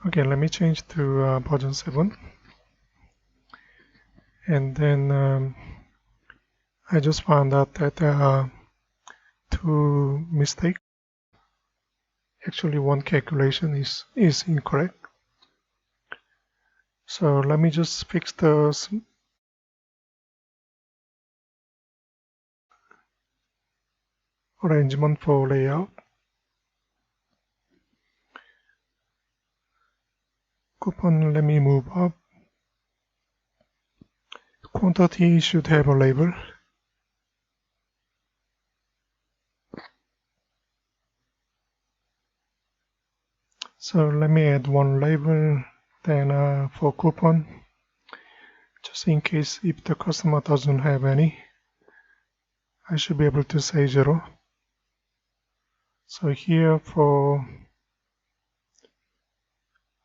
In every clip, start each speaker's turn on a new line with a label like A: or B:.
A: Okay, let me change to version 7. And then I just found out that there are 2 mistakes. Actually, one calculation is incorrect. So let me just fix the arrangement for layout. Coupon, let me move up. Quantity should have a label. So let me add one label, then for coupon, just in case if the customer doesn't have any, I should be able to say 0. So here for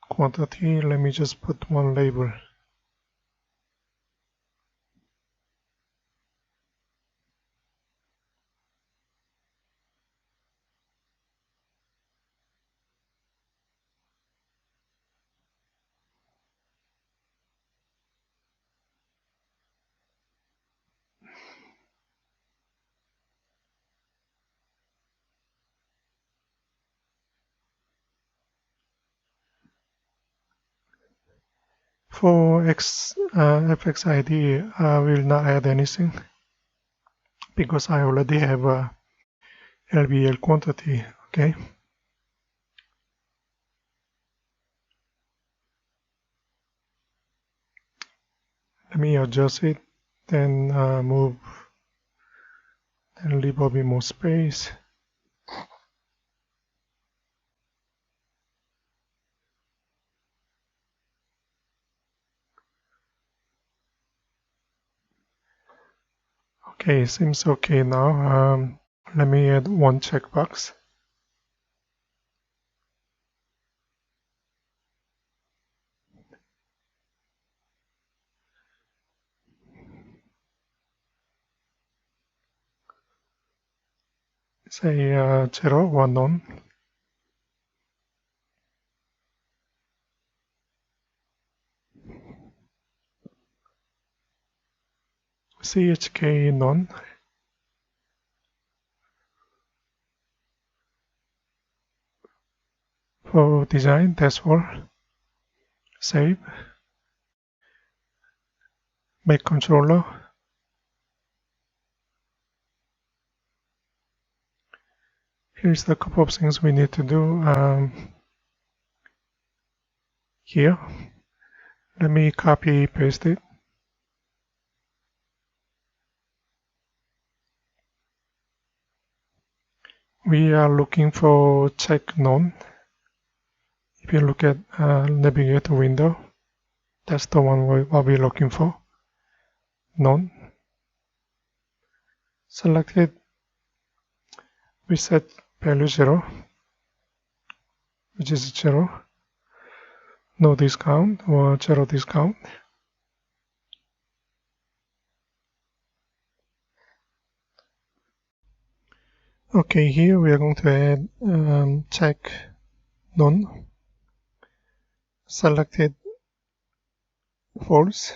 A: quantity, let me just put one label. For FX ID, I will not add anything because I already have a LBL quantity. Okay. Let me adjust it, then move, and leave a bit more space. Okay, seems okay now. Let me add one checkbox. Say 0, 1 none. CHK none. For design, that's all. Save. Make controller. Here's the couple of things we need to do here. Let me copy paste it. We are looking for check none. If you look at navigator window, that's the one what we're looking for. None. Select it. We set value 0, which is 0. No discount or 0 discount. Okay, here we are going to add check none. Selected false.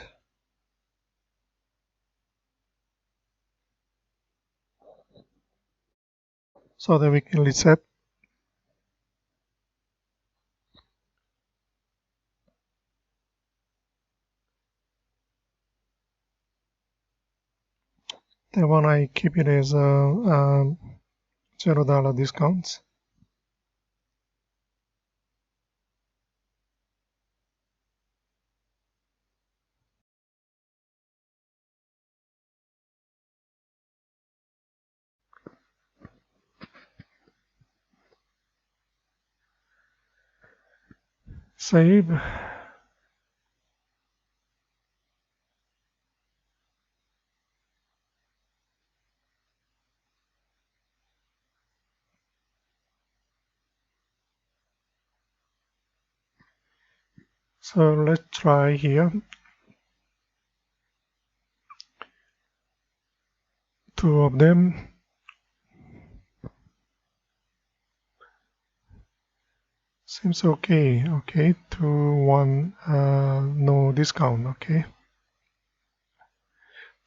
A: So that we can reset. That one I keep it as $0 discounts. Save. So let's try here. 2 of them. Seems okay. Okay, 2, 1, no discount. Okay,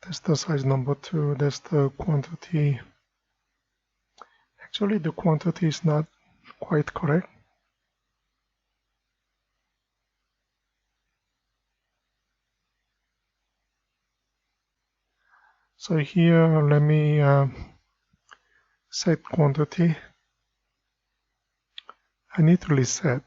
A: that's the size number 2. That's the quantity. Actually, the quantity is not quite correct. So here, let me set quantity. I need to reset.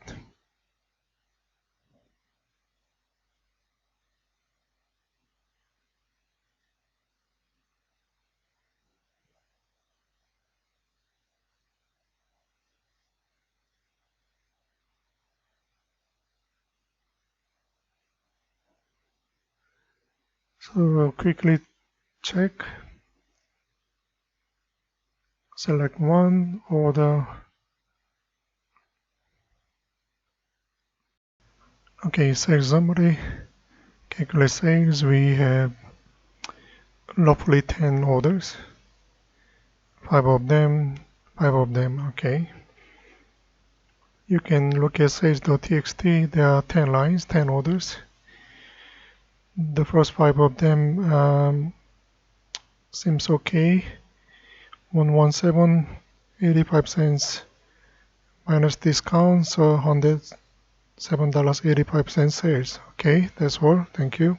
A: So quickly check. Select one, order. Okay, sales summary. Calculate sales. We have roughly 10 orders. 5 of them, 5 of them. Okay. You can look at sales.txt. There are 10 lines, 10 orders. The first 5 of them seems okay. 117, 85 cents minus discount, so $107.85 sales. Okay, that's all. Thank you.